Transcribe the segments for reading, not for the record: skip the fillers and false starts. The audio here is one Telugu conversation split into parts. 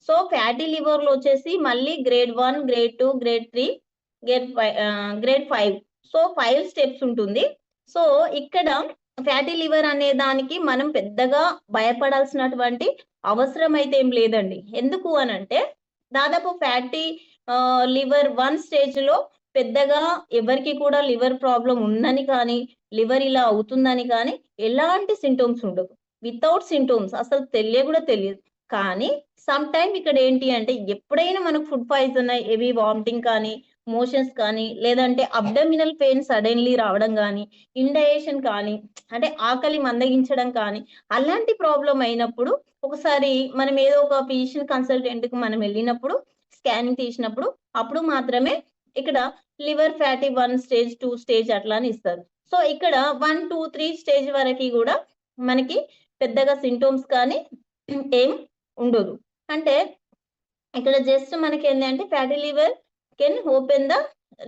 సో ఫ్యాటీ లివర్ లో వచ్చేసి మళ్ళీ grade 1, grade 2, grade 3, grade 5. So 5 steps ఉంటుంది. సో ఇక్కడ ఫ్యాటీ లివర్ అనే దానికి మనం పెద్దగా భయపడాల్సినటువంటి అవసరం అయితే ఏం లేదండి. ఎందుకు అనంటే దాదాపు ఫ్యాటీ లివర్ 1 స్టేజ్ లో పెద్దగా ఎవరికి కూడా లివర్ ప్రాబ్లం ఉందని కానీ, లివర్ ఇలా అవుతుందని కానీ ఎలాంటి సింటమ్స్ ఉండదు. వితౌట్ సింటమ్స్ అసలు కూడా తెలియదు. కానీ సమ్ టైమ్ ఇక్కడ ఏంటి అంటే ఎప్పుడైనా మనకు ఫుడ్ పాయిజన్ అయ్యి హెవీ వామిటింగ్ కానీ, మోషన్స్ కానీ, లేదంటే అబ్డమినల్ పెయిన్ సడెన్‌లీ రావడం గానీ, ఇండైజెషన్ కానీ, అంటే ఆకలి మందగించడం కానీ, అలాంటి ప్రాబ్లమ్ అయినప్పుడు ఒకసారి మనం ఏదో ఒక ఫిజిషియన్ కన్సల్టెంట్‌కి మనం వెళ్ళినప్పుడు, స్కానింగ్ తీసినప్పుడు అప్పుడు మాత్రమే ఇక్కడ లివర్ ఫ్యాటీ 1 స్టేజ్, 2 స్టేజ్ అట్లా అని ఇస్తారు. సో ఇక్కడ 1, 2, 3 స్టేజ్ వరకి గూడా మనకి పెద్దగా సింటమ్స్ కానీ ఏం ఉండదు. అంటే ఇక్కడ జస్ట్ మనకేందంటే fatty liver can open the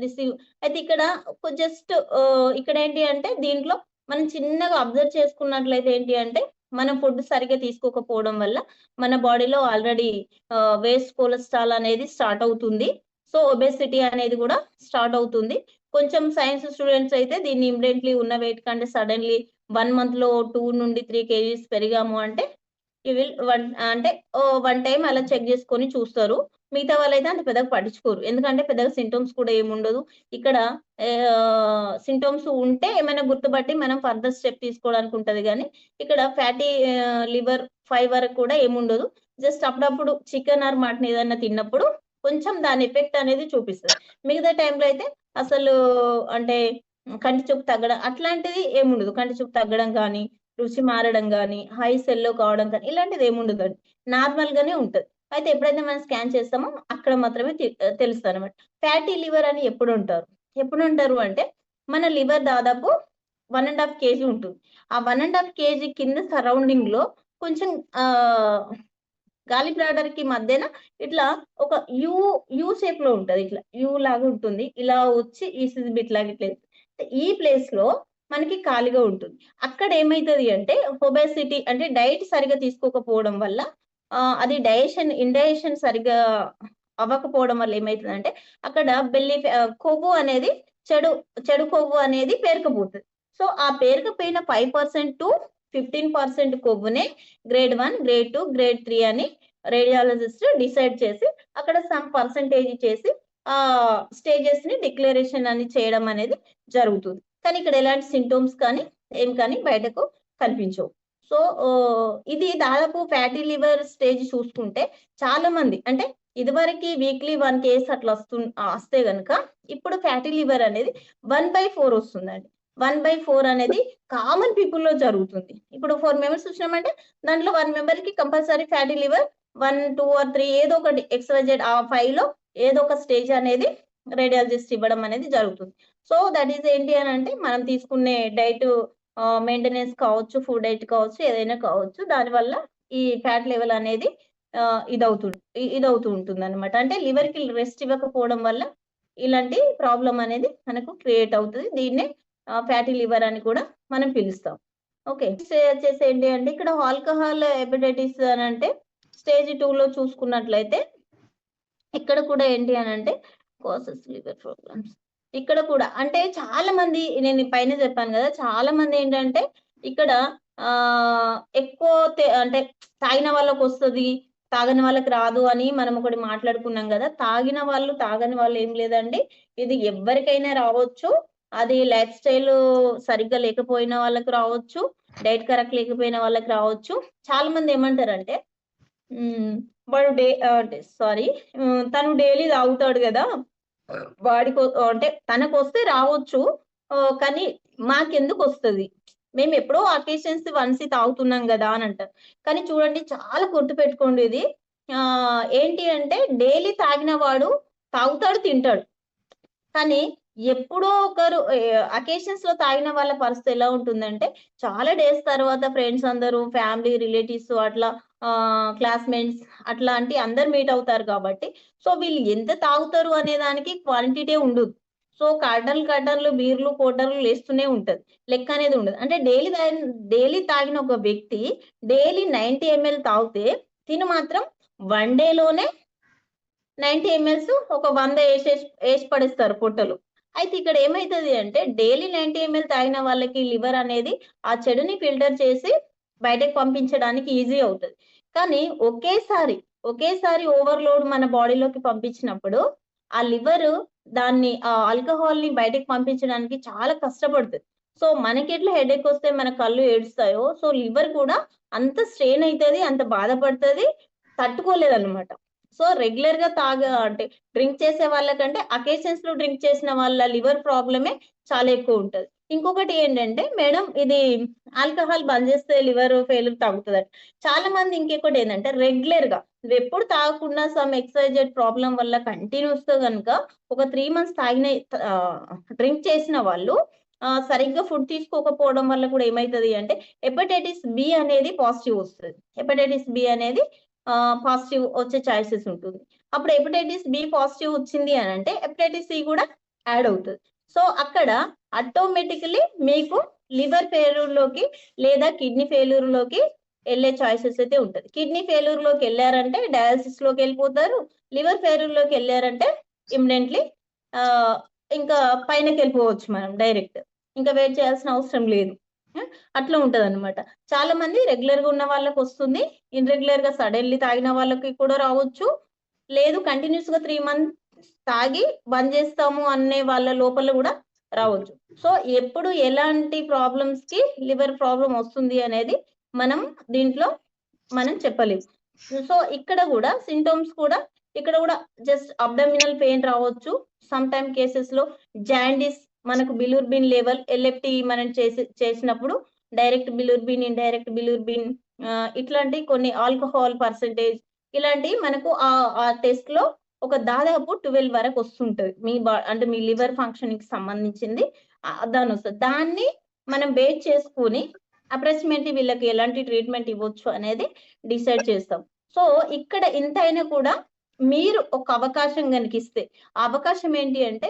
receive. అయితే ఇక్కడ జస్ట్ ఇక్కడ ఏంటి అంటే దీంట్లో మనం చిన్నగా అబ్జర్వ్ చేసుకున్నట్లయితే ఏంటి అంటే మనం ఫుడ్ సరిగ్గా తీసుకోకపోవడం వల్ల మన బాడీలో ఆల్రెడీ వేస్ట్ కొలెస్ట్రాల్ అనేది స్టార్ట్ అవుతుంది. సో ఒబెసిటీ అనేది కూడా స్టార్ట్ అవుతుంది. కొంచెం సైన్స్ స్టూడెంట్స్ అయితే దీన్ని ఇమ్మీడియట్లీ ఉన్న వెయిట్ కంటే సడన్లీ 1 మంత్ లో 2 నుండి 3 కేజీస్ పెరిగాము అంటే యూ విల్ అంటే 1 టైమ్ అలా చెక్ చేసుకొని చూస్తారు. మిగతా వాళ్ళైతే అంత పెద్దగా పట్టించుకోరు. ఎందుకంటే పెద్దగా సింటమ్స్ కూడా ఏముండదు. ఇక్కడ సింటమ్స్ ఉంటే ఏమైనా గుర్తుపట్టి మనం ఫర్దర్ స్టెప్ తీసుకోవడానికి ఉంటది గానీ, ఇక్కడ ఫ్యాటీ లివర్ 5 వరకు కూడా ఏముండదు. జస్ట్ అప్పుడప్పుడు చికెన్ ఆర్ మటన్ ఏదన్నా తిన్నప్పుడు కొంచెం దాని ఎఫెక్ట్ అనేది చూపిస్తది. మిగతా టైంలో అయితే అసలు అంటే కంటి చూపు తగ్గడం అట్లాంటిది ఏముండదు. కంటి చూపు తగ్గడం గానీ, రుచి మారడం గానీ, ఐస్ యెల్లో కావడం కానీ ఇలాంటిది ఏముండదండి. నార్మల్ గానే ఉంటది. అయితే ఎప్పుడైతే మనం స్కాన్ చేస్తామో అక్కడ మాత్రమే తెలుస్తదనమాట. ఫ్యాటీ లివర్ అని ఎప్పుడంటారు? ఎప్పుడంటారు అంటే మన లివర్ దాదాపు 1 ½ కేజీ ఉంటుంది. ఆ 1 ½ కేజీ కింద సరౌండింగ్‌లో కొంచెం గాలి బ్లాడర్‌కి మధ్యన ఇట్లా ఒక యూ యూ షేప్‌లో ఉంటది. ఇట్లా యూ లాగా ఉంటుంది. ఇలా వచ్చి ఈసీజీ బిట్ లాగా ఇట్లా ఈ ప్లేస్‌లో మనకి ఖాళీగా ఉంటుంది. అక్కడ ఏమైతది అంటే ఒబెసిటీ అంటే డైట్ సరిగ్గా తీసుకోకపోవడం వల్ల అది ఇండైజెషన్ సరిగ్గా అవ్వకపోవడం వల్ల ఏమైతదంటే అక్కడ కొవ్వు అనేది చెడు కొవ్వు అనేది పేరుకుపోతది. సో ఆ పేరుకుపోయిన 5% టు 15% కొవ్వునే గ్రేడ్ 1, గ్రేడ్ 2, గ్రేడ్ 3 అని రేడియాలజిస్ట్ డిసైడ్ చేసి అక్కడ సమ్ పర్సెంటేజ్ చేసి స్టేజెస్ ని డిక్లరేషన్ అని చేయడం అనేది జరుగుతుంది. కానీ ఇక్కడ ఎలాంటి సింటమ్స్ కానీ ఏం కానీ బయటకు కనిపించవు. సో ఇది దాదాపు ఫ్యాటీ లివర్ స్టేజ్ చూసుకుంటే చాలా మంది అంటే ఇదివరకి వీక్లీ 1 కేస్ అట్లా వస్తే గనుక ఇప్పుడు ఫ్యాటీ లివర్ అనేది 1/4 వస్తుందండి. 1/4 అనేది కామన్ పీపుల్ లో జరుగుతుంది. ఇప్పుడు 4 మెంబర్స్ చూసినామంటే దాంట్లో 1 మెంబర్ కి కంపల్సరీ ఫ్యాటీ లివర్ 1, 2 ఆర్ 3 ఏదో ఒకటి XYZ ఆ 5 లో ఏదో ఒక స్టేజ్ అనేది రేడియాలజిస్ట్ ఇవ్వడం అనేది జరుగుతుంది. సో దట్ ఈస్ ఏంటి అని అంటే మనం తీసుకునే డైట్ మెయింటెనెన్స్ కావచ్చు, ఫుడ్ డైట్ కావచ్చు, ఏదైనా కావచ్చు. దానివల్ల ఈ ఫ్యాట్ లెవెల్ అనేది ఇదవుతూ ఉంటుందన్నమాట. అంటే లివర్ కి రెస్ట్ ఇవ్వకపోవడం వల్ల ఇలాంటి ప్రాబ్లమ్ అనేది మనకు క్రియేట్ అవుతది. దీన్నే ఫ్యాటీ లివర్ అని కూడా మనం పిలుస్తాం. ఓకే. వచ్చేసి ఏంటి అంటే ఇక్కడ ఆల్కహాల్ హెపటైటిస్ అని అంటే స్టేజ్ 2 లో చూసుకున్నట్లయితే ఇక్కడ కూడా ఏంటి అని అంటే కాసెస్ లివర్ ప్రాబ్లమ్స్. ఇక్కడ కూడా అంటే చాలా మంది నేను పైన చెప్పాను కదా! చాలా మంది ఏంటంటే ఇక్కడ ఎక్కువ అంటే తాగిన వాళ్ళకొస్తది, తాగని వాళ్ళకి రాదు అని మనం ఒకటి మాట్లాడుకున్నాం కదా! తాగని వాళ్ళు ఏం లేదండి. ఇది ఎవ్వరికైనా రావచ్చు. అది లైఫ్ స్టైల్ సరిగ్గా లేకపోయిన వాళ్ళకి రావచ్చు. డైట్ కరెక్ట్ లేకపోయిన వాళ్ళకి రావచ్చు. చాలా మంది ఏమంటారంటే వాడు తను డైలీ తాగుతాడు గదా! అంటే తనకొస్తే రావచ్చు. కానీ మాకెందుకొస్తది? మేమెప్పుడో అకేషన్స్ వన్స్ తాగుతున్నాం గదా! అని అంటారు. కానీ చూడండి చాలా గుర్తుపెట్టుకోండి ఇది. ఏంటి అంటే డైలీ తాగిన వాడు తాగుతాడు, తింటాడు. కానీ ఎప్పుడో ఒకరు అకేషన్స్ లో తాగిన వాళ్ళ పరిస్థితి ఎలా ఉంటుందంటే చాలా డేస్ తర్వాత ఫ్రెండ్స్ అందరూ ఫ్యామిలీ రిలేటివ్స్ అట్లా క్లాస్మేట్స్ అట్లాంటి అందరు మీట్ అవుతారు కాబట్టి సో వీళ్ళు ఎంత తాగుతారు అనే దానికి క్వాంటిటీ ఉండదు. సో కటన్లు బీర్లు కోటర్లు లేస్తూనే ఉంటది. లెక్క అనేది ఉండదు. అంటే డైలీ తాగిన ఒక వ్యక్తి డైలీ 90 ml తాగితే తిను మాత్రం 1 డేలోనే 90 ml ఒక 100 వేసి పడేస్తారు పొట్టలు. అయితే ఇక్కడ ఏమైతది అంటే డైలీ 90 ml తాగిన వాళ్ళకి లివర్ అనేది ఆ చెడుని ఫిల్టర్ చేసి బయటకు పంపించడానికి ఈజీ అవుతది. కానీ ఒకేసారి ఓవర్‌లోడ్ మన బాడీలోకి పంపించినప్పుడు ఆ లివర్ దాన్ని ఆల్కహాల్ ని బయటకు పంపించడానికి చాలా కష్టపడుతది. సో మనకెట్లా హెడేక్ వస్తే మన కళ్ళు ఏడుస్తాయో, సో లివర్ కూడా అంత స్ట్రెయిన్ అయితది, అంత బాధపడుతది, తట్టుకోలేదన్నమాట. సో రెగ్యులర్ గా అంటే డ్రింక్ చేసే వాళ్ళకంటే అకేషన్స్ లో డ్రింక్ చేసిన వాళ్ళ లివర్ ప్రాబ్లమే చాలా ఎక్కువ ఉంటది. ఇంకొకటి ఏంటంటే మేడం ఇది ఆల్కహాల్ బంద్ చేస్తే లివర్ ఫెయిల్యూర్ తగ్గుతుందట. చాలా మంది ఇంకొకటి ఏంటంటే రెగ్యులర్ గా ఎప్పుడు తాగకుండా సమ్ ఎక్సైజెడ్ ప్రాబ్లం వల్ల కంటిన్యూస్ గా కనుక ఒక 3 మంత్స్ డ్రింక్ చేసిన వాళ్ళు సరిగ్గా ఫుడ్ తీసుకోకపోవడం వల్ల కూడా ఏమైతది అంటే హెపటైటిస్ బి అనేది పాజిటివ్ వస్తుంది. హెపటైటిస్ బి అనేది పాజిటివ్ వచ్చే ఛాయిసెస్ ఉంటుంది. అప్పుడు హెపటైటిస్ బి పాజిటివ్ వచ్చింది అని అంటే హెపటైటిస్ సి కూడా యాడ్ అవుతుంది. సో అక్కడ ఆటోమేటికలీ మీకు లివర్ ఫెయిల్యూర్ లోకి లేదా కిడ్నీ ఫెయిల్యూర్ లోకి వెళ్ళే ఛాయిసెస్ అయితే ఉంటది. కిడ్నీ ఫెయిల్యూర్ లోకి వెళ్ళారంటే డయాలసిస్ లోకి వెళ్ళిపోతారు. లివర్ ఫెయిల్యూర్ లోకి వెళ్ళారంటే ఇమ్మీడియట్లీ ఇంకా పైనకి వెళ్ళిపోవచ్చు మనం డైరెక్ట్. ఇంకా వెయిట్ చేయాల్సిన అవసరం లేదు. అట్లా ఉంటది అనమాట. చాలా మంది రెగ్యులర్ గా ఉన్న వాళ్ళకి వస్తుంది, ఇన్రెగ్యులర్ గా సడన్లీ తాగిన వాళ్ళకి కూడా రావచ్చు, లేదు కంటిన్యూస్ గా 3 మంత్స్ తాగి బంద్ చేస్తాము అనే వాళ్ళ లోపల కూడా రావచ్చు. సో ఎప్పుడు ఎలాంటి ప్రాబ్లమ్స్ కి లివర్ ప్రాబ్లం వస్తుంది అనేది మనం దీంట్లో మనం చెప్పలేము. సో ఇక్కడ కూడా సింటమ్స్ కూడా ఇక్కడ కూడా జస్ట్ అబ్డామినల్ పెయిన్ రావచ్చు. సమ్ టైమ్ కేసెస్ లో జాండిస్, మనకు బిలిరుబిన్ లెవెల్ ఎల్ఎఫ్టి మనం చేసినప్పుడు డైరెక్ట్ బిలిరుబిన్, ఇండైరెక్ట్ బిలిరుబిన్, ఇట్లాంటి కొన్ని ఆల్కహాల్ పర్సెంటేజ్ ఇలాంటివి మనకు ఆ టెస్ట్ లో ఒక దాదాపు 12 వరకు వస్తుంటది. అంటే మీ లివర్ ఫంక్షన్ కి సంబంధించింది దాని వస్తుంది. దాన్ని మనం బేస్ చేసుకుని అప్రాక్సిమేట్లీ వీళ్ళకి ఎలాంటి ట్రీట్మెంట్ ఇవ్వచ్చు అనేది డిసైడ్ చేస్తాం. సో ఇక్కడ ఇంతైనా కూడా మీరు ఒక అవకాశం కనిపిస్తే, ఆ అవకాశం ఏంటి అంటే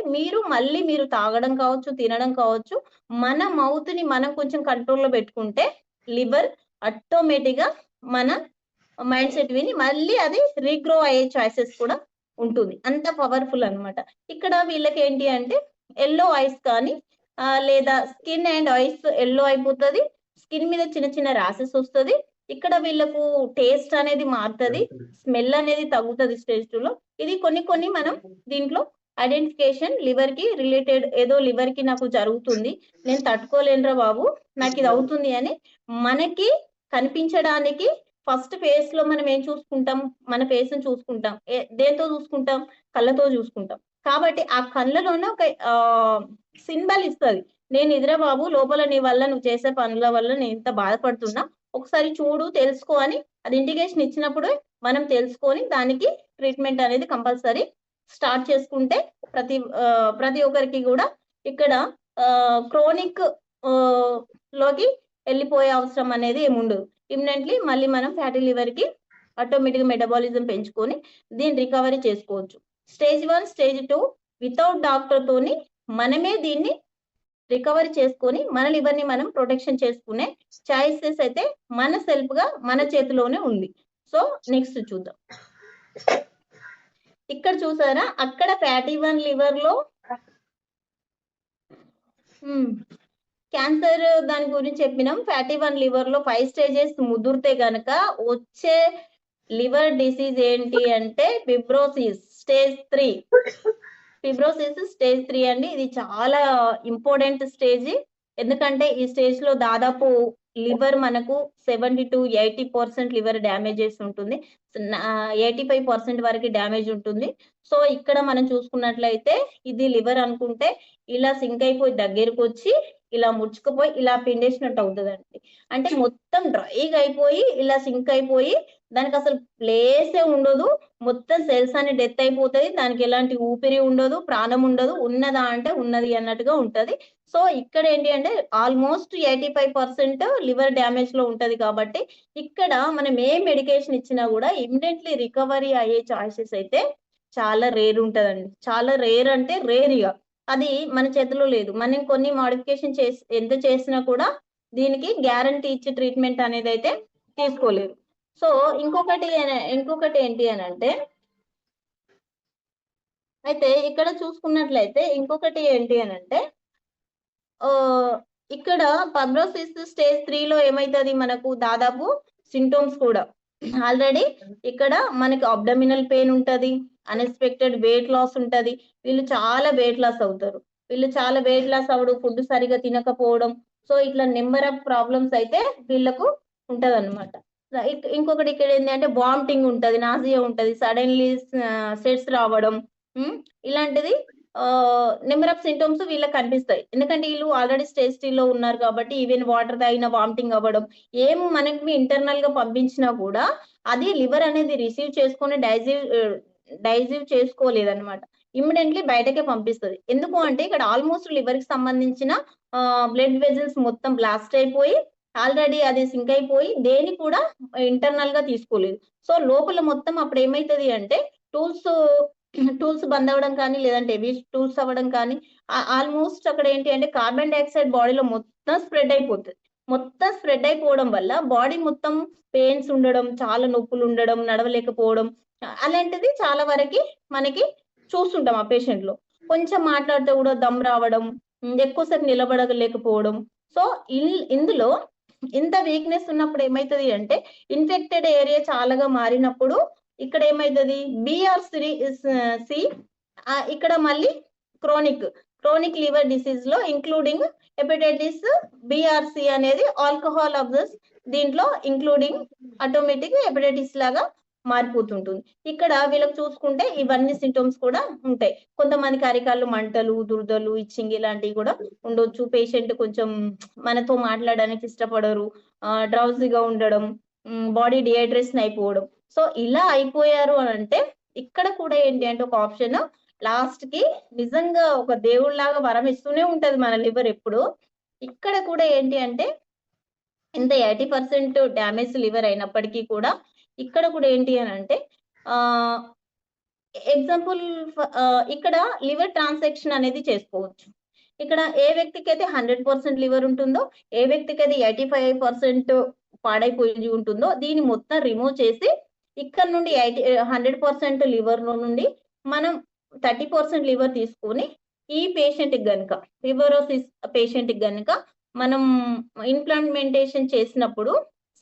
మీరు తాగడం కావచ్చు, తినడం కావచ్చు, మన మౌత్ ని మనం కొంచెం కంట్రోల్లో పెట్టుకుంటే లివర్ ఆటోమేటిక్ గా మన మైండ్ సెట్ విని మళ్ళీ అది రీగ్రో అయ్యే ఛాయిసెస్ కూడా ఉంటుంది. అంత పవర్ఫుల్ అన్నమాట. ఇక్కడ వీళ్ళకి ఏంటి అంటే ఎల్లో ఐస్ కానీ లేదా స్కిన్ అండ్ ఐస్ ఎల్లో అయిపోతుంది, స్కిన్ మీద చిన్న చిన్న ర్యాషెస్ వస్తుంది, ఇక్కడ వీళ్ళకు టేస్ట్ అనేది మారుతుంది, స్మెల్ అనేది తగ్గుతుంది స్టేజ్ 2 లో. ఇది కొన్ని మనం దీంట్లో ఐడెంటిఫికేషన్ లివర్ కి రిలేటెడ్, ఏదో లివర్ కి నాకు జరుగుతుంది, నేను తట్టుకోలేనురా బాబు, నాకు ఇది అవుతుంది అని మనకి కనిపించడానికి ఫస్ట్ ఫేస్ లో మనం ఏం చూసుకుంటాం, మన ఫేస్ ని చూసుకుంటాం. దేంతో చూసుకుంటాం? కళ్ళతో చూసుకుంటాం. కాబట్టి ఆ కళ్ళలోనే ఒక సింబల్ ఇస్తుంది, నేను ఇదిరా బాబు, లోపల నీ వల్ల నువ్వు చేసే పనుల వల్ల నేను ఇంత బాధపడుతున్నా, ఒకసారి చూడు, తెలుసుకో అని అది ఇండికేషన్ ఇచ్చినప్పుడు మనం తెలుసుకొని దానికి ట్రీట్మెంట్ అనేది కంపల్సరీ స్టార్ట్ చేసుకుంటే ప్రతి ఒక్కరికి కూడా ఇక్కడ క్రోనిక్ లోకి వెళ్ళిపోయే అవసరం అనేది ఏముండదు. ఇమ్మీడియట్లీ మళ్ళీ మనం ఫ్యాటీ లివర్ కి ఆటోమేటిక్ మెటబాలిజం పెంచుకొని దీన్ని రికవరీ చేసుకోవచ్చు. స్టేజ్ 1, స్టేజ్ 2 వితౌట్ డాక్టర్ తోని మనమే దీన్ని రికవరీ చేసుకొని మన లివర్ ని మనం ప్రొటెక్షన్ చేసుకునే చాయిసెస్ అయితే మన సెల్ఫ్ గా మన చేతిలోనే ఉంది. సో నెక్స్ట్ చూద్దాం. ఇక్కడ చూసారా, అక్కడ ఫ్యాటీ 1 లివర్ లో క్యాన్సర్ దాని గురించి చెప్పినాం. ఫ్యాటీ 1 లివర్ లో 5 స్టేజెస్ ముదిరితే గనక వచ్చే లివర్ డిసీజ్ ఏంటి అంటే ఫిబ్రోసిస్ స్టేజ్ 3. ఫిబ్రోసిస్ స్టేజ్ 3 అండి. ఇది చాలా ఇంపార్టెంట్ స్టేజ్. ఎందుకంటే ఈ స్టేజ్ లో దాదాపు లివర్ మనకు 70 to 80% లివర్ డ్యామేజెస్ ఉంటుంది, 85% వరకు డ్యామేజ్ ఉంటుంది. సో ఇక్కడ మనం చూసుకున్నట్లయితే ఇది లివర్ అనుకుంటే ఇలా సింక్ అయిపోయి దగ్గరకు వచ్చి ఇలా ముడుచుకుపోయి ఇలా పిండేసినట్టు అవుతుందండి. అంటే మొత్తం డ్రైగా అయిపోయి ఇలా సింక్ అయిపోయి దానికి అసలు ప్లేసే ఉండదు, మొత్తం సెల్స్ అని డెత్ అయిపోతుంది, దానికి ఎలాంటి ఊపిరి ఉండదు, ప్రాణం ఉండదు, ఉన్నదా అంటే ఉన్నది అన్నట్టుగా ఉంటది. సో ఇక్కడ ఏంటి అంటే ఆల్మోస్ట్ 85% లివర్ డ్యామేజ్ లో ఉంటది. కాబట్టి ఇక్కడ మనం ఏ మెడికేషన్ ఇచ్చినా కూడా ఇమ్మీడియట్లీ రికవరీ అయ్యే ఛాయిసెస్ అయితే చాలా రేర్ ఉంటదండి. చాలా రేర్ అంటే రేర్ ఇక అది మన చేతిలో లేదు. మనం కొన్ని మోడిఫికేషన్ ఎంత చేసినా కూడా దీనికి గ్యారంటీ ఇచ్చే ట్రీట్మెంట్ అనేది అయితే తీసుకోలేదు. సో ఇంకొకటి ఏంటి అని అంటే, అయితే ఇక్కడ చూసుకున్నట్లయితే ఇంకొకటి ఏంటి అని అంటే, ఇక్కడ ఫైబ్రోసిస్ స్టేజ్ 3లో ఏమైతుంది మనకు దాదాపు సింటమ్స్ కూడా ఆల్రెడీ ఇక్కడ మనకి అబ్డమినల్ పెయిన్ ఉంటది, అన్ఎక్స్పెక్టెడ్ వెయిట్ లాస్ ఉంటది. వీళ్ళు చాలా వెయిట్ లాస్ అవుతారు. అవడం, ఫుడ్ సరిగా తినకపోవడం, సో ఇట్లా నెంబర్ ఆఫ్ ప్రాబ్లమ్స్ అయితే వీళ్ళకు ఉంటదన్నమాట. ఇంకొకటి ఇక్కడ ఏంటి అంటే వామిటింగ్ ఉంటది, నాసియా ఉంటది, సడన్లీ సెట్స్ రావడం, ఇలాంటిది నెంబర్ ఆఫ్ సింటమ్స్ వీళ్ళకి కనిపిస్తాయి. ఎందుకంటే వీళ్ళు ఆల్రెడీ స్టేజ్ 3లో ఉన్నారు కాబట్టి ఈవెన్ వాటర్ తాగిన వామిటింగ్ అవ్వడం, ఏం మనకి ఇంటర్నల్ గా పంపించినా కూడా అది లివర్ అనేది రిసీవ్ చేసుకొని డైజీవ్ చేసుకోలేదన్నమాట. ఇమ్మీడియట్లీ బయటకే పంపిస్తుంది. ఎందుకు అంటే ఇక్కడ ఆల్మోస్ట్ లివర్ కి సంబంధించిన బ్లడ్ వెజల్స్ మొత్తం బ్లాస్ట్ అయిపోయి ఆల్రెడీ అది సింక్ అయిపోయి దేని కూడా ఇంటర్నల్ గా తీసుకోలేదు. సో లోపల మొత్తం అప్పుడు ఏమైతుంది అంటే టూల్స్ బంద్ అవ్వడం కానీ, లేదంటే హెవీ టూల్స్ అవ్వడం కానీ, ఆల్మోస్ట్ అక్కడ ఏంటి అంటే కార్బన్ డైఆక్సైడ్ బాడీలో మొత్తం స్ప్రెడ్ అయిపోతుంది. మొత్తం స్ప్రెడ్ అయిపోవడం వల్ల బాడీ మొత్తం పెయిన్స్ ఉండడం, చాలా నొప్పులు ఉండడం, నడవలేకపోవడం, అలాంటిది చాలా వరకు మనకి చూస్తుంటాం ఆ పేషెంట్ లో. కొంచెం మాట్లాడితే కూడా దమ్ రావడం, ఎక్కువసేపు నిలబడలేకపోవడం. సో ఇందులో ఇంత వీక్నెస్ ఉన్నప్పుడు ఏమైతుంది అంటే ఇన్ఫెక్టెడ్ ఏరియా చాలాగా మారినప్పుడు ఇక్కడ ఏమైతుంది BRC ఇక్కడ మళ్ళీ క్రోనిక్ లివర్ డిసీజ్ లో ఇంక్లూడింగ్ హెపటైటిస్ BRC అనేది ఆల్కహాల్ అబ్జర్స్ దీంట్లో ఇంక్లూడింగ్ ఆటోమేటిక్ హెపటైటిస్ లాగా మారిపోతుంటుంది. ఇక్కడ వీళ్ళకి చూసుకుంటే ఇవన్నీ సింటమ్స్ కూడా ఉంటాయి. కొంతమందికి అరికాళ్ళు మంటలు, దురదలు, ఇచ్చింగ్ ఇలాంటివి కూడా ఉండొచ్చు. పేషెంట్ కొంచెం మనతో మాట్లాడడానికి ఇష్టపడరు, డ్రౌజీగా ఉండడం, బాడీ డిహైడ్రేషన్ అయిపోవడం. సో ఇలా అయిపోయారు అని అంటే ఇక్కడ కూడా ఏంటి అంటే ఒక ఆప్షన్ లాస్ట్ కి నిజంగా ఒక దేవుళ్లాగా వరం ఇస్తూనే ఉంటది మన లివర్ ఎప్పుడు. ఇక్కడ కూడా ఏంటి అంటే ఇంత 80% డ్యామేజ్ లివర్ అయినప్పటికీ కూడా ఇక్కడ కూడా ఏంటి అని అంటే ఎగ్జాంపుల్ ఇక్కడ లివర్ ట్రాన్సాక్షన్ అనేది చేసుకోవచ్చు. ఇక్కడ ఏ వ్యక్తికి అయితే 100% లివర్ ఉంటుందో, ఏ వ్యక్తికి అయితే 85% పాడైపోయి ఉంటుందో దీన్ని మొత్తం రిమూవ్ చేసి ఇక్కడ నుండి 100% లివర్ నుండి మనం 30% లివర్ తీసుకొని ఈ పేషెంట్ కి గనుక ఫిబ్రోసిస్ పేషెంట్ కి గనుక మనం ఇంప్లాంటేషన్ చేసినప్పుడు,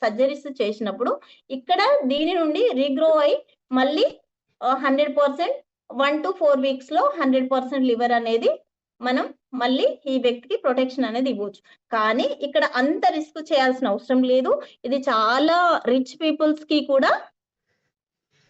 సర్జరీస్ చేసినప్పుడు ఇక్కడ దీని నుండి రీగ్రో అయి మళ్ళీ 100% 1 to 4 weeks లో 100% లివర్ అనేది మనం మళ్ళీ ఈ వ్యక్తికి ప్రొటెక్షన్ అనేది ఇవ్వచ్చు. కానీ ఇక్కడ అంత రిస్క్ చేయాల్సిన అవసరం లేదు. ఇది చాలా రిచ్ పీపుల్స్ కి కూడా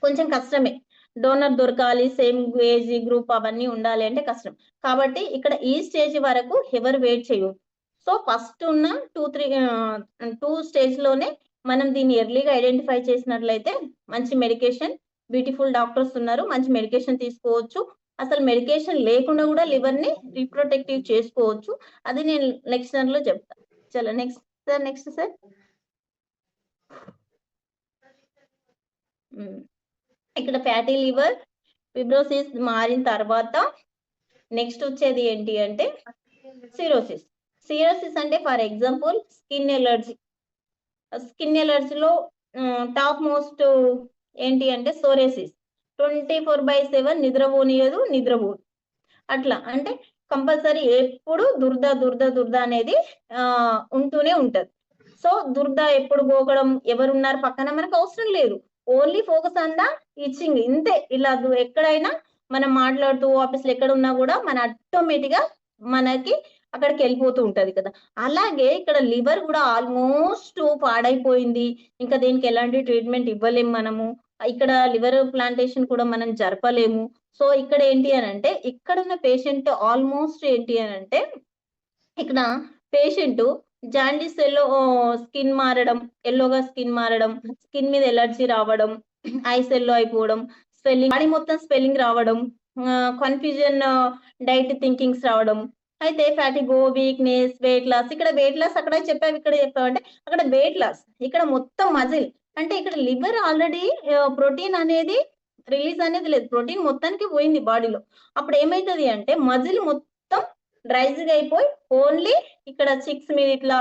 కొంచెం కష్టమే. డోనర్ దొరకాలి, సేమ్ ఏజ్ గ్రూప్ అవన్నీ ఉండాలి అంటే కష్టం. కాబట్టి ఇక్కడ ఈ స్టేజ్ వరకు ఎవరు వెయిట్ చేయొద్దు. సో ఫస్ట్ ఉన్న 2 స్టేజ్ లోనే మనం దీన్ని ఎర్లీగా ఐడెంటిఫై చేసినట్లయితే మంచి మెడికేషన్, బ్యూటిఫుల్ డాక్టర్స్ ఉన్నారు, మంచి మెడికేషన్ తీసుకోవచ్చు. అసలు మెడికేషన్ లేకుండా కూడా లివర్ ని రీప్రొటెక్టివ్ చేసుకోవచ్చు. అది నేను నెక్స్ట్ లో చెప్తాను. చలో నెక్స్ట్ సార్. ఇక్కడ ఫ్యాటీ లివర్ ఫిబ్రోసిస్ మారిన తర్వాత నెక్స్ట్ వచ్చేది ఏంటి అంటే సిరోసిస్ అంటే ఫర్ ఎగ్జాంపుల్ స్కిన్ ఎలర్జీలో టాప్ మోస్ట్ ఏంటి అంటే సోరేసిస్. 24/7 నిద్రపోదు. అట్లా అంటే కంపల్సరీ ఎప్పుడు దురద అనేది ఉంటూనే ఉంటది. సో దురద ఎప్పుడు పోగడం, ఎవరున్నారు పక్కన మనకు అవసరం లేదు. Only focus on the itching, ఇంతే. ఇలా ఎక్కడైనా మనం మాట్లాడుతూ ఆఫీస్లో ఎక్కడ ఉన్నా కూడా మన ఆటోమేటిక్ గా మనకి అక్కడికి వెళ్ళిపోతూ ఉంటది కదా. అలాగే ఇక్కడ లివర్ కూడా ఆల్మోస్ట్ పాడైపోయింది, ఇంకా దీనికి ఎలాంటి ట్రీట్మెంట్ ఇవ్వలేము మనము. ఇక్కడ లివర్ ప్లాంటేషన్ కూడా మనం జరపలేము. సో ఇక్కడ ఏంటి అని అంటే ఇక్కడ ఉన్న పేషెంట్ ఆల్మోస్ట్ ఏంటి అని అంటే ఇక్కడ పేషెంట్ జాండీస్ స్కిన్ మారడం, ఎల్లోగా స్కిన్ మారడం, స్కిన్ మీద ఎలర్జీ రావడం, ఐస్ ఎల్లో అయిపోవడం, స్వెల్లింగ్, బాడీ మొత్తం స్వెల్లింగ్ రావడం, కన్ఫ్యూజన్, డైట్ థింకింగ్స్ రావడం. అయితే ఫ్యాటిగో, వీక్నెస్, వెయిట్ లాస్. ఇక్కడ వెయిట్ లాస్ అక్కడ చెప్పావు, ఇక్కడ చెప్పావు అంటే అక్కడ వెయిట్ లాస్, ఇక్కడ మొత్తం మజిల్. అంటే ఇక్కడ లివర్ ఆల్రెడీ ప్రోటీన్ అనేది రిలీజ్ అనేది లేదు, ప్రోటీన్ మొత్తానికి పోయింది బాడీలో. అప్పుడు ఏమైతుంది అంటే మజిల్ మొత్తం డ్రైజ్గా అయిపోయి ఓన్లీ ఇక్కడ చిక్స్ మీద ఇట్లా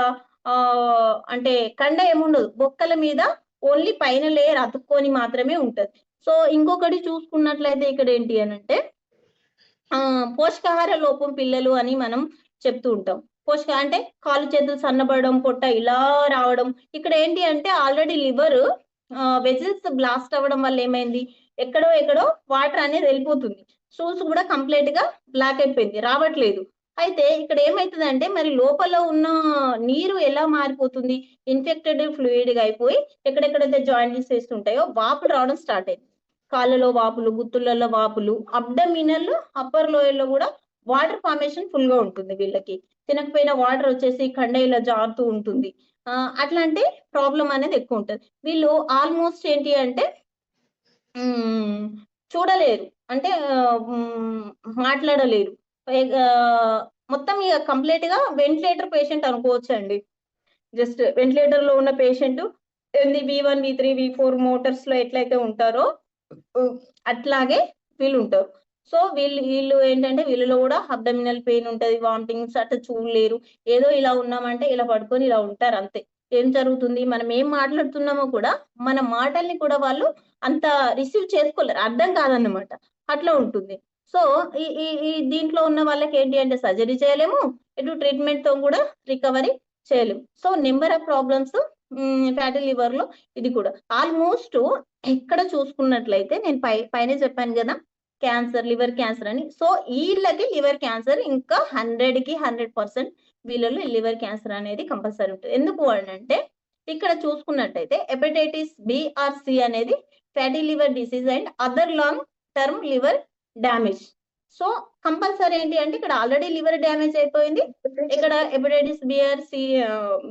అంటే కండ ఏముండదు, బొక్కల మీద ఓన్లీ పైన లేయర్ అతుక్కొని మాత్రమే ఉంటది. సో ఇంకొకటి చూసుకున్నట్లయితే ఇక్కడ ఏంటి అని అంటే పోషకాహార లోపం పిల్లలు అని మనం చెప్తూ ఉంటాం. అంటే కాళ్ళు చేతులు సన్నబడడం, పొట్ట ఇలా రావడం. ఇక్కడ ఏంటి అంటే ఆల్రెడీ లివర్ వెజిల్స్ బ్లాస్ట్ అవ్వడం వల్ల ఏమైంది, ఎక్కడో వాటర్ అనేది వెళ్ళిపోతుంది. స్టూల్స్ కూడా కంప్లీట్ గా బ్లాక్ అయిపోయింది, రావట్లేదు. అయితే ఇక్కడ ఏమైతుందంటే మరి లోపల ఉన్న నీరు ఎలా మారిపోతుంది, ఇన్ఫెక్టెడ్ ఫ్లూయిడ్ గా అయిపోయి ఎక్కడెక్కడైతే జాయింట్స్ చేస్తుంటాయో వాపులు రావడం స్టార్ట్ అయింది. కాళ్ళలో వాపులు, గుత్తులలో వాపులు, అబ్డమినల్ అప్పర్ లోయర్ లో కూడా వాటర్ ఫార్మేషన్ ఫుల్ గా ఉంటుంది. వీళ్ళకి తినకపోయిన వాటర్ వచ్చేసి కండైలో జారుతూ ఉంటుంది. అట్లాంటి ప్రాబ్లం అనేది ఎక్కువ ఉంటుంది. వీళ్ళు ఆల్మోస్ట్ ఏంటి అంటే చూడలేరు, అంటే మాట్లాడలేరు. మొత్తం ఇక కంప్లీట్ గా వెంటిలేటర్ పేషెంట్ అనుకోవచ్చు అండి. జస్ట్ వెంటిలేటర్ లో ఉన్న patient V1, V3, V4 Motors లో ఎట్లయితే ఉంటారో అట్లాగే వీళ్ళు ఉంటారు. సో వీళ్ళు ఏంటంటే వీళ్ళలో కూడా అబ్డమినల్ పెయిన్ ఉంటది, వామిటింగ్స్ అట్లా చూడలేరు. ఏదో ఇలా ఉన్నామంటే ఇలా పడుకొని ఇలా ఉంటారు అంతే. ఏం జరుగుతుంది, మనం ఏం మాట్లాడుతున్నామో కూడా మన మాటల్ని కూడా వాళ్ళు అంత రిసీవ్ చేసుకోలేరు, అర్థం కాదన్నమాట. అట్లా ఉంటుంది. సో ఈ దీంట్లో ఉన్న వాళ్ళకి ఏంటి అంటే సర్జరీ చేయలేము, ఇటు ట్రీట్మెంట్ తో కూడా రికవరీ చేయలేము. So number of problems fatty liver లో ఇది కూడా ఆల్మోస్ట్ ఎక్కడ చూసుకున్నట్లయితే నేను పైన చెప్పాను కదా క్యాన్సర్, లివర్ క్యాన్సర్ అని. సో వీళ్ళకి లివర్ క్యాన్సర్ ఇంకా 100కి 100% వీళ్ళలో లివర్ క్యాన్సర్ అనేది కంపల్సరీ ఉంటుంది. ఎందుకు అంటే ఇక్కడ చూసుకున్నట్టయితే హెపటైటిస్ బి ఆర్ సి అనేది fatty liver disease and other long term liver damage. So compulsory ఏంటి అంటే ఇక్కడ ఆల్రెడీ లివర్ డ్యామేజ్ అయిపోయింది, ఇక్కడ హెపటైటిస్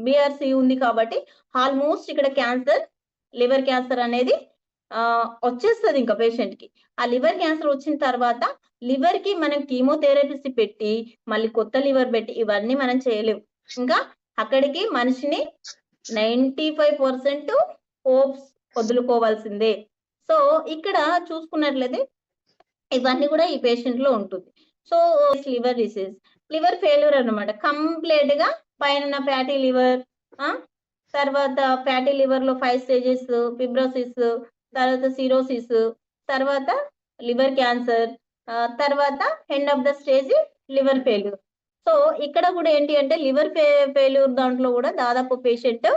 బిఆర్సి ఉంది కాబట్టి ఆల్మోస్ట్ ఇక్కడ క్యాన్సర్, లివర్ క్యాన్సర్ అనేది వచ్చేస్తుంది ఇంకా పేషెంట్ కి. ఆ లివర్ క్యాన్సర్ వచ్చిన తర్వాత లివర్ కి మనం కీమోథెరపీస్ పెట్టి మళ్ళీ కొత్త లివర్ పెట్టి ఇవన్నీ మనం చేయలేము. ఇంకా అక్కడికి మనిషిని 95% హోప్స్ వదులుకోవాల్సిందే. సో ఇక్కడ చూసుకున్నట్లయితే ఇవన్నీ కూడా ఈ పేషెంట్ లో ఉంటుంది. So liver disease, liver failure అన్నమాట. కంప్లీట్ గా పైన ఫ్యాటీ లివర్, తర్వాత ఫ్యాటీ లివర్ లో 5 స్టేజెస్, ఫిబ్రోసిస్, తర్వాత సిరోసిస్, తర్వాత లివర్ క్యాన్సర్, తర్వాత end of the stage liver failure. So ఇక్కడ కూడా ఏంటి అంటే లివర్ ఫెయిల్యూర్ దాంట్లో కూడా దాదాపు పేషెంట్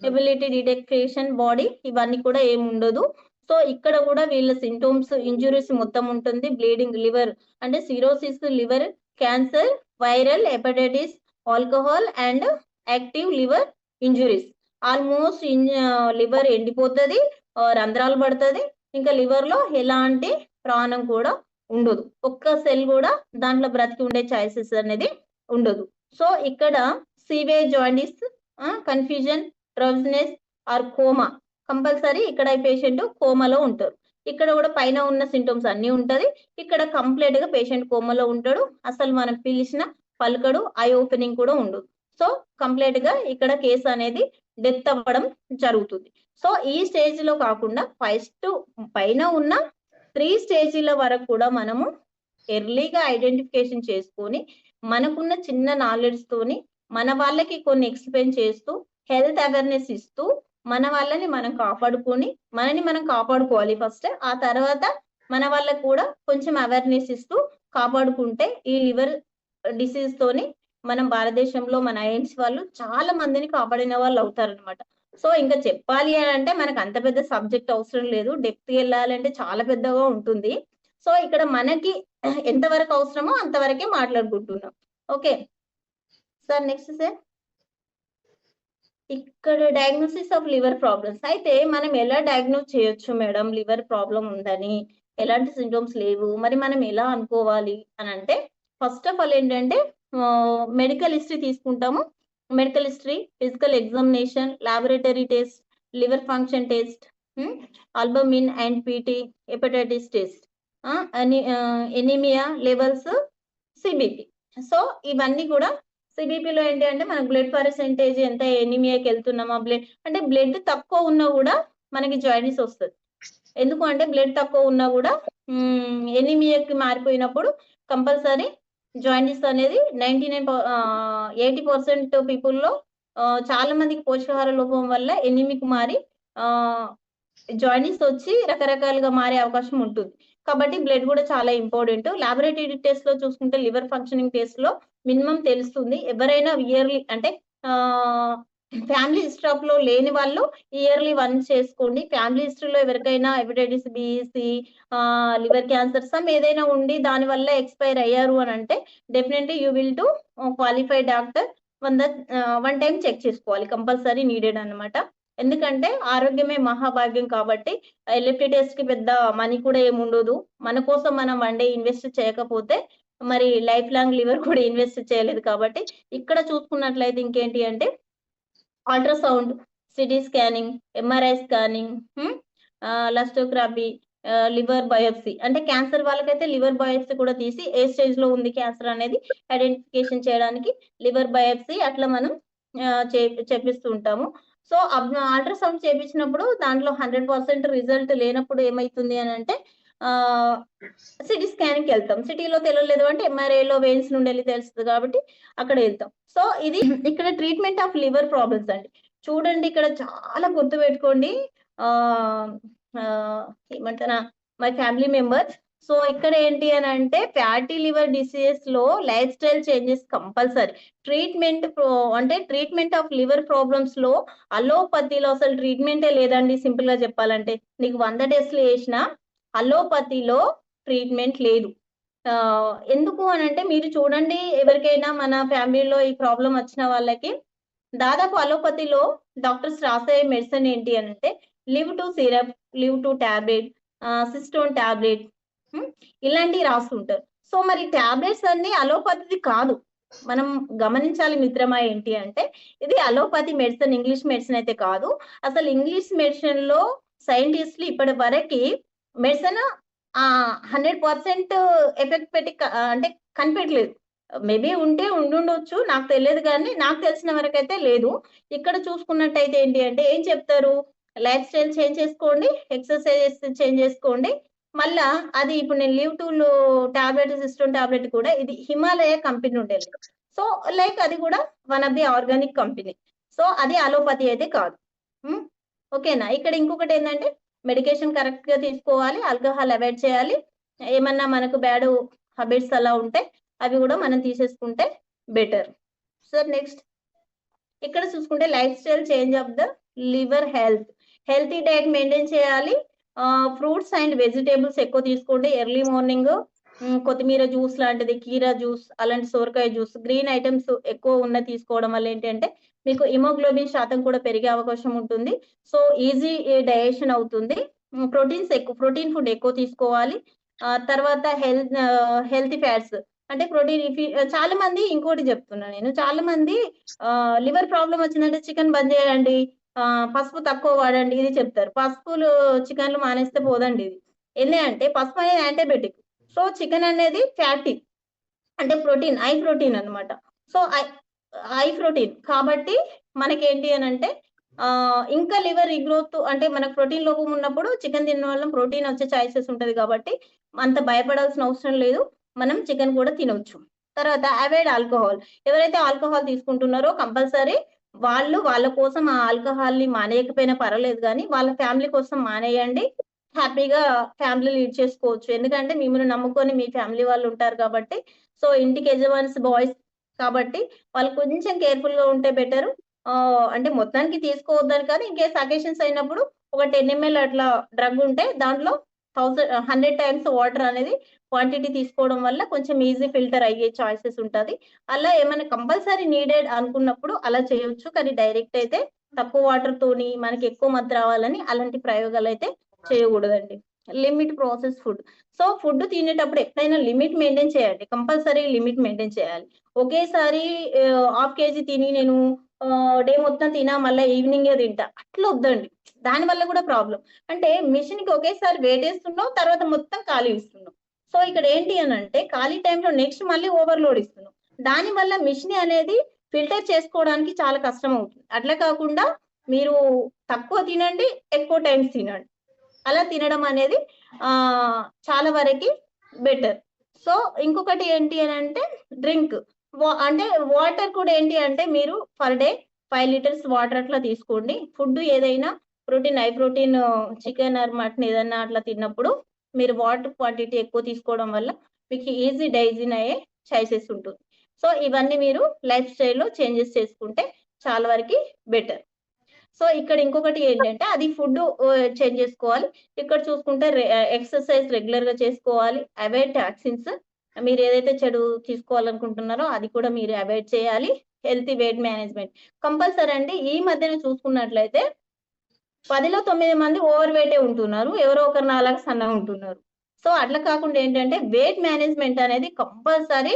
ఎబిలిటీ డిటెక్షన్ బాడీ ఇవన్నీ కూడా ఏమి ఉండదు. సో ఇక్కడ కూడా వీళ్ళ సింటమ్స్ ఇంజురీస్ మొత్తం ఉంటుంది. బ్లీడింగ్ లివర్ అంటే cirrhosis, liver cancer, viral hepatitis, alcohol and active liver injuries. Almost liver ఎండిపోతుంది, రంధ్రాలు పడుతుంది, ఇంకా లివర్ లో ఎలాంటి ప్రాణం కూడా ఉండదు, ఒక్క సెల్ కూడా దాంట్లో బ్రతికి ఉండే ఛాయిసెస్ అనేది ఉండదు. సో ఇక్కడ severe jaundice, confusion, drowsiness or coma compulsory ఇక్కడ పేషెంట్ కోమాలో ఉంటారు. ఇక్కడ కూడా పైన ఉన్న సింటమ్స్ అన్ని ఉంటది, ఇక్కడ కంప్లీట్ గా పేషెంట్ కోమాలో ఉంటాడు, అసలు మనం పిలిచిన పలకడు, ఐ ఓపెనింగ్ కూడా ఉండదు. సో కంప్లీట్ గా ఇక్కడ కేసు అనేది డెత్ అవ్వడం జరుగుతుంది. సో ఈ స్టేజ్ లో కాకుండా ఫస్ట్ పైన ఉన్న 3 స్టేజీల వరకు కూడా మనము ఎర్లీగా ఐడెంటిఫికేషన్ చేసుకొని మనకున్న చిన్న నాలెడ్జ్ తోని మన వాళ్ళకి కొన్ని ఎక్స్ప్లెయిన్ చేస్తూ హెల్త్ అవేర్నెస్ ఇస్తూ మన వాళ్ళని మనం కాపాడుకొని మనని మనం కాపాడుకోవాలి ఫస్ట్. ఆ తర్వాత మన వాళ్ళకు కూడా కొంచెం అవేర్నెస్ ఇస్తూ కాపాడుకుంటే ఈ లివర్ డిసీజ్ తోని మనం భారతదేశంలో మన ఐఎన్స్ వాళ్ళు చాలా మందిని కాపాడిన వాళ్ళు అవుతారనమాట. సో ఇంకా చెప్పాలి అని అంటే మనకు అంత పెద్ద సబ్జెక్ట్ అవసరం లేదు, డెప్త్ వెళ్ళాలంటే చాలా పెద్దగా ఉంటుంది. సో ఇక్కడ మనకి ఎంతవరకు అవసరమో అంతవరకే మాట్లాడుకుంటున్నాం. Okay sir, next sir. ఇక్కడ డయాగ్నోసిస్ ఆఫ్ లివర్ ప్రాబ్లమ్స్ అయితే మనం ఎలా డయాగ్నోస్ చేయొచ్చు మేడం లివర్ ప్రాబ్లం ఉందని, ఎలాంటి సింటమ్స్ లేవు, మరి మనం ఎలా అనుకోవాలి అని అంటే ఫస్ట్ ఆఫ్ ఆల్ ఏంటంటే మెడికల్ హిస్టరీ తీసుకుంటాము. Medical history, physical examination, laboratory test, liver function test, albumin and PT, hepatitis test, anaemia levels, CBP. So ఇవన్నీ కూడా సిబిపిలో ఏంటి అంటే మనకు బ్లడ్ పర్సెంటేజ్ ఎంత, ఎనీమియాకి వెళ్తున్నామా, బ్లడ్ అంటే బ్లడ్ తక్కువ ఉన్నా కూడా మనకి జాయిండిస్ వస్తుంది. ఎందుకు అంటే బ్లడ్ తక్కువ ఉన్నా కూడా ఎనీమియాకి మారిపోయినప్పుడు కంపల్సరీ జాయిండిస్ అనేది 80% పీపుల్లో చాలా మందికి పోషకాహార లోపం వల్ల ఎనీమిక్ మారి జాయింటీస్ వచ్చి రకరకాలుగా మారే అవకాశం ఉంటుంది. కాబట్టి బ్లడ్ కూడా చాలా ఇంపార్టెంట్. లాబొరేటరీ టెస్ట్ లో చూసుకుంటే లివర్ ఫంక్షనింగ్ టెస్ట్ లో మినిమం తెలుస్తుంది. ఎవరైనా ఇయర్లీ అంటే ఫ్యామిలీ హిస్టరీ లేని వాళ్ళు ఇయర్లీ 1 చేసుకోండి. ఫ్యామిలీ హిస్టరీలో ఎవరికైనా hepatitis B, C, liver cancer some ఏదైనా ఉండి దాని వల్ల ఎక్స్పైర్ అయ్యారు అని అంటే definitely you will to qualified doctor one time check చేసుకోవాలి. కంపల్సరీ నీడెడ్ అన్నమాట. ఎందుకంటే ఆరోగ్యమే మహాభాగ్యం కాబట్టి ఎల్ఎఫ్టి టెస్ట్ కి పెద్ద మనీ కూడా ఏముండదు. మన కోసం మనం వన్ డే ఇన్వెస్ట్ చేయకపోతే మరి లైఫ్ లాంగ్ లివర్ కూడా ఇన్వెస్ట్ చేయలేదు. కాబట్టి ఇక్కడ చూసుకున్నట్లయితే ఇంకేంటి అంటే ultrasound, CT scanning, MRI scanning, elastography, liver biopsy అంటే క్యాన్సర్ వాళ్ళకైతే లివర్ బయోప్సీ కూడా తీసి ఏ స్టేజ్ లో ఉంది క్యాన్సర్ అనేది ఐడెంటిఫికేషన్ చేయడానికి లివర్ బయోప్సీ అట్లా మనం చేపిస్తూ ఉంటాము. సో అల్ట్రాసౌండ్ చేపించినప్పుడు దాంట్లో 100% రిజల్ట్ లేనప్పుడు ఏమైతుంది అని అంటే సిటీ స్కానింగ్ కి వెళ్తాం. సిటీలో తెలియలేదు అంటే ఎంఆర్ఐలో వెయిన్స్ నుండి వెళ్ళి తెలుస్తుంది కాబట్టి అక్కడ వెళ్తాం. సో ఇది ఇక్కడ ట్రీట్మెంట్ ఆఫ్ లివర్ ప్రాబ్లమ్స్ అండి. చూడండి ఇక్కడ చాలా గుర్తు పెట్టుకోండి. ఏమంటారా మై ఫ్యామిలీ మెంబర్స్. సో ఇక్కడ ఏంటి అని అంటే ఫ్యాటీ లివర్ డిసీజెస్ లో life style changes compulsory. Treatment of liver problems లో అలోపతిలో అసలు ట్రీట్మెంటే లేదండి. సింపుల్ గా చెప్పాలంటే నీకు 100 టెస్ట్లు చేసినా అలోపతిలో ట్రీట్మెంట్ లేదు. ఎందుకు అని అంటే మీరు చూడండి, ఎవరికైనా మన ఫ్యామిలీలో ఈ ప్రాబ్లం వచ్చిన వాళ్ళకి దాదాపు అలోపతిలో డాక్టర్స్ రాసే మెడిసిన్ ఏంటి అని అంటే Liv two syrup, Liv two tablet, Cystone tablet ఇలాంటివి రాస్తుంటారు. సో మరి టాబ్లెట్స్ అన్ని అలోపతి కాదు. మనం గమనించాలి మిత్రమా ఏంటి అంటే ఇది అలోపతి మెడిసిన్, ఇంగ్లీష్ మెడిసిన్ అయితే కాదు. అసలు ఇంగ్లీష్ మెడిసిన్ లో సైంటిస్టులు ఇప్పటి వరకు మెడిసిన్ 100% ఎఫెక్ట్ పెట్టి అంటే కనిపెట్టలేదు. మేబీ ఉండుండొచ్చు, నాకు తెలియదు కానీ నాకు తెలిసిన వరకు అయితే లేదు. ఇక్కడ చూసుకున్నట్టయితే ఏంటి అంటే ఏం చెప్తారు, లైఫ్ స్టైల్ చేంజ్ చేసుకోండి, ఎక్సర్సైజెస్ చేంజ్ చేసుకోండి. మళ్ళా అది ఇప్పుడు నేను live two tablet, Cystone tablet కూడా ఇది హిమాలయ కంపెనీ ఉండేది. సో లైక్ అది కూడా one of the organic company. So అది అలోపతి అయితే కాదు. ఓకేనా. ఇక్కడ ఇంకొకటి ఏంటంటే మెడికేషన్ కరెక్ట్ గా తీసుకోవాలి, ఆల్కహాల్ అవాయిడ్ చేయాలి. ఏమన్నా మనకు బ్యాడ్ హ్యాబిట్స్ అలా ఉంటే అవి కూడా మనం తీసేసుకుంటే బెటర్. సార్ నెక్స్ట్ ఇక్కడ చూసుకుంటే life style change of the liver health. Healthy diet maintain చేయాలి. ఫ్రూట్స్ అండ్ వెజిటేబుల్స్ ఎక్కువ తీసుకోండి. ఎర్లీ మార్నింగ్ కొత్తిమీర జ్యూస్ లాంటిది, కీరా జ్యూస్, అలాంటి సోరకాయ జ్యూస్, గ్రీన్ ఐటమ్స్ ఎక్కువ ఉన్న తీసుకోవడం వల్ల ఏంటంటే మీకు హిమోగ్లోబిన్ శాతం కూడా పెరిగే అవకాశం ఉంటుంది. సో ఈజీ డైజెషన్ అవుతుంది. ప్రోటీన్ ఫుడ్ ఎక్కువ తీసుకోవాలి. తర్వాత హెల్తీ ఫ్యాట్స్ అంటే ప్రోటీన్. చాలా మంది ఇంకోటి చెప్తున్నా నేను, చాలా మంది లివర్ ప్రాబ్లం వచ్చిందంటే చికెన్ బంద్ చేయండి, పసుపు తక్కువ వాడండి ఇది చెప్తారు. పసుపులు చికెన్లు మానేస్తే పోదండి. ఇది ఎందుకంటే పసుపు అనేది యాంటీబయాటిక్. సో చికెన్ అనేది ఫ్యాటీ అంటే ప్రోటీన్, హై ప్రోటీన్ అనమాట. సో హై ప్రోటీన్ కాబట్టి మనకేంటి అని అంటే ఇంకా లివర్ రీగ్రోత్ అంటే మనకు ప్రోటీన్ లోపం ఉన్నప్పుడు చికెన్ తినడం వల్ల ప్రోటీన్ వచ్చే ఛాయిసెస్ ఉంటది కాబట్టి అంత భయపడాల్సిన అవసరం లేదు. మనం చికెన్ కూడా తినవచ్చు. తర్వాత అవాయిడ్ ఆల్కహాల్. ఎవరైతే ఆల్కహాల్ తీసుకుంటున్నారో కంపల్సరీ వాళ్ళ కోసం ఆ ఆల్కహాల్ ని మానేయకపోయినా పర్వాలేదు కానీ వాళ్ళ ఫ్యామిలీ కోసం మానేయండి. హ్యాపీగా ఫ్యామిలీ లీడ్ చేసుకోవచ్చు. ఎందుకంటే మిమ్మల్ని నమ్ముకొని మీ ఫ్యామిలీ వాళ్ళు ఉంటారు కాబట్టి. సో ఇంటికి యజమాన్స్ బాయ్స్ కాబట్టి వాళ్ళు కొంచెం కేర్ఫుల్ గా ఉంటే బెటర్. అంటే మొత్తానికి తీసుకోవద్దని కానీ ఇన్ కేస్ అకేషన్స్ అయినప్పుడు ఒక 10 ml అట్లా డ్రగ్ ఉంటే దాంట్లో 100 times వాటర్ అనేది క్వాంటిటీ తీసుకోవడం వల్ల కొంచెం ఈజీ ఫిల్టర్ అయ్యే ఛాయిసెస్ ఉంటుంది. అలా ఏమైనా కంపల్సరీ నీడెడ్ అనుకున్నప్పుడు అలా చేయొచ్చు. కానీ డైరెక్ట్ అయితే తక్కువ వాటర్ తోని మనకి ఎక్కువ మత్తు రావాలని అలాంటి ప్రయోగాలు అయితే చేయకూడదండి. Limit process food. So food తినేటప్పుడు ఎప్పుడైనా లిమిట్ మెయింటైన్ చేయండి. కంపల్సరీ లిమిట్ మెయింటైన్ చేయాలి. ఒకేసారి 1/2 kg తిని నేను డే మొత్తం తినా మళ్ళీ ఈవినింగే తింటా అట్లా వద్దండి. దాని వల్ల కూడా ప్రాబ్లం. అంటే మిషన్ కి ఒకేసారి వెయిట్ వేస్తున్నావు, తర్వాత మొత్తం ఖాళీ ఇస్తున్నావు. సో ఇక్కడ ఏంటి అని అంటే ఖాళీ టైంలో నెక్స్ట్ మళ్ళీ ఓవర్లోడ్ ఇస్తున్నావు. దాని వల్ల మిషన్ అనేది ఫిల్టర్ చేసుకోవడానికి చాలా కష్టం అవుతుంది. అట్లా కాకుండా మీరు తక్కువ తినండి, ఎక్కువ టైమ్స్ తినండి. అలా తినడం అనేది చాలా వరకు బెటర్. సో ఇంకొకటి ఏంటి అని అంటే డ్రింక్ అంటే వాటర్ కూడా ఏంటి అంటే మీరు పర్ డే 5 liters వాటర్ అట్లా తీసుకోండి. ఫుడ్ ఏదైనా protein high protein chicken or mutton ఏదన్నా అట్లా తిన్నప్పుడు మీరు వాటర్ క్వాంటిటీ ఎక్కువ తీసుకోవడం వల్ల మీకు ఈజీ డైజెషన్ అయ్యే ఛాయిసెస్ ఉంటుంది. సో ఇవన్నీ మీరు లైఫ్ స్టైల్లో చేంజెస్ చేసుకుంటే చాలా వరకు బెటర్. సో ఇక్కడ ఇంకొకటి ఏంటంటే అది ఫుడ్ చేంజ్ చేసుకోవాలి. ఇక్కడ చూసుకుంటే ఎక్సర్సైజ్ రెగ్యులర్ గా చేసుకోవాలి. అవాయిడ్ టాక్సిన్స్, మీరు ఏదైతే చెడు తీసుకోవాలనుకుంటున్నారో అది కూడా మీరు అవాయిడ్ చేయాలి. హెల్తీ వెయిట్ మేనేజ్మెంట్ కంపల్సరీ అండి. ఈ మధ్యన చూసుకున్నట్లయితే 10లో 9 మంది ఓవర్ వెయిటే ఉంటున్నారు, ఎవరో ఒకరు నాలాగా సన్నగా ఉంటున్నారు. సో అట్లా కాకుండా ఏంటంటే వెయిట్ మేనేజ్మెంట్ అనేది కంపల్సరీ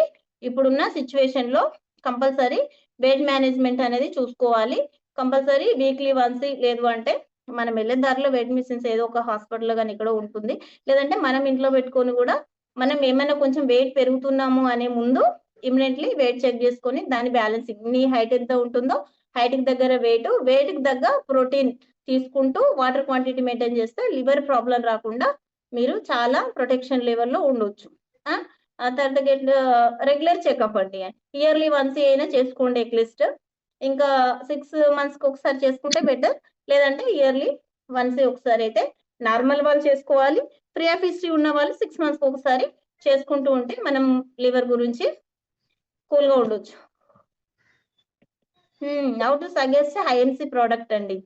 ఇప్పుడున్న సిచ్యువేషన్ లో కంపల్సరీ వెయిట్ మేనేజ్మెంట్ అనేది చూసుకోవాలి. కంపల్సరీ వీక్లీ వన్స్, లేదు అంటే మనం వెళ్ళే దారిలో వెయిట్ మిషన్స్ ఏదో ఒక హాస్పిటల్ కానీ ఇక్కడ ఉంటుంది, లేదంటే మనం ఇంట్లో పెట్టుకొని కూడా మనం ఏమైనా కొంచెం వెయిట్ పెరుగుతున్నాము అనే ముందు ఇమ్మీడియట్లీ వెయిట్ చెక్ చేసుకొని దాని బ్యాలెన్సింగ్, నీ హైట్ ఎంత ఉంటుందో హైట్ కి దగ్గర వెయిట్ కి దగ్గర ప్రోటీన్ తీసుకుంటూ వాటర్ క్వాంటిటీ మెయింటైన్ చేస్తే లివర్ ప్రాబ్లం రాకుండా మీరు చాలా ప్రొటెక్షన్ లెవెల్లో ఉండొచ్చు. ఆ తర్వాత రెగ్యులర్ చెకప్ అండి, ఇయర్లీ వన్స్ అయినా చేసుకోండి అట్లీస్ట్. ఇంకా 6 months కి ఒకసారి చేసుకుంటే బెటర్, లేదంటే ఇయర్లీ వన్స్ ఒకసారి అయితే నార్మల్ వాళ్ళు చేసుకోవాలి. ప్రీ ఆఫ్ హిస్టరీ ఉన్న వాళ్ళు 6 months కి ఒకసారి చేసుకుంటూ ఉంటే మనం లివర్ గురించి కూల్ గా ఉండొచ్చు. How to suggest IMC product అండి.